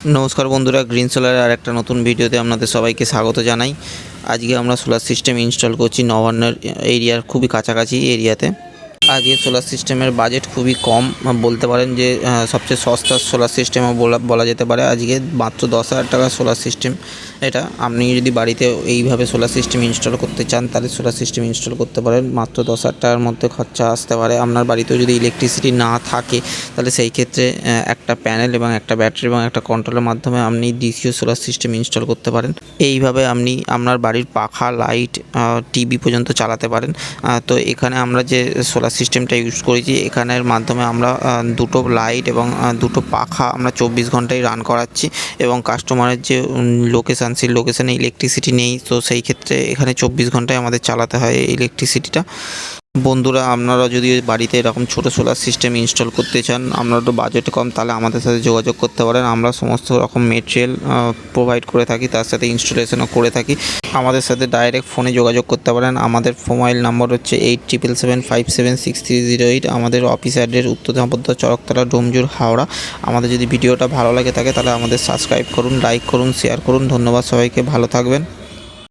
নমস্কার বন্ধুরা, গ্রিন সোলারের আর একটা নতুন ভিডিওতে আপনাদের সবাইকে স্বাগত জানাই। আজকে আমরা সোলার সিস্টেম ইনস্টল করছি নবান্নের এরিয়ার খুবই কাছাকাছি এরিয়াতে। আজকে সোলার সিস্টেমের বাজেট খুবই কম, বলতে পারেন যে সবচেয়ে সস্তা সোলার সিস্টেমও বলা যেতে পারে। আজকে মাত্র 10,000 টাকা সোলার সিস্টেম। এটা আপনি যদি বাড়িতে এইভাবে সোলার সিস্টেম ইনস্টল করতে চান তাহলে সোলার সিস্টেম ইনস্টল করতে পারেন। মাত্র 10,000 টাকার মধ্যে খরচা আসতে পারে। আপনার বাড়িতেও যদি ইলেকট্রিসিটি না থাকে তাহলে সেই ক্ষেত্রে একটা প্যানেল এবং একটা ব্যাটারি এবং একটা কন্ট্রোলের মাধ্যমে আপনি ডিসিও সোলার সিস্টেম ইনস্টল করতে পারেন। এইভাবে আপনি আপনার বাড়ির পাখা, লাইট, টিভি পর্যন্ত চালাতে পারেন। তো এখানে আমরা যে সোলার সিস্টেমটা ইউজ করেছি, এখানের মাধ্যমে আমরা দুটো লাইট এবং দুটো পাখা আমরা 24 ঘন্টাই রান করাচ্ছি এবং কাস্টমারের যে লোকেশান, সেই লোকেশানে ইলেকট্রিসিটি নেই, তো সেই ক্ষেত্রে এখানে 24 ঘন্টায় আমাদের চালাতে হয় ইলেকট্রিসিটিটা। বন্ধুরা, আপনারা যদি বাড়িতে এরকম ছোটো সোলার সিস্টেম ইনস্টল করতে চান, আপনারও বাজেট কম, তাহলে আমাদের সাথে যোগাযোগ করতে পারেন। আমরা সমস্ত রকম মেটেরিয়াল প্রোভাইড করে থাকি, তার সাথে ইনস্টলেশনও করে থাকি। আমাদের সাথে ডাইরেক্ট ফোনে যোগাযোগ করতে পারেন। আমাদের মোবাইল নাম্বার হচ্ছে 8777576308। আমাদের অফিস অ্যাড্রেস উত্তর দিনাজপুর, চরকতলা, ডোমজুর, হাওড়া। আমাদের যদি ভিডিওটা ভালো লাগে থাকে তাহলে আমাদের সাবস্ক্রাইব করুন, লাইক করুন, শেয়ার করুন। ধন্যবাদ সবাইকে, ভালো থাকবেন।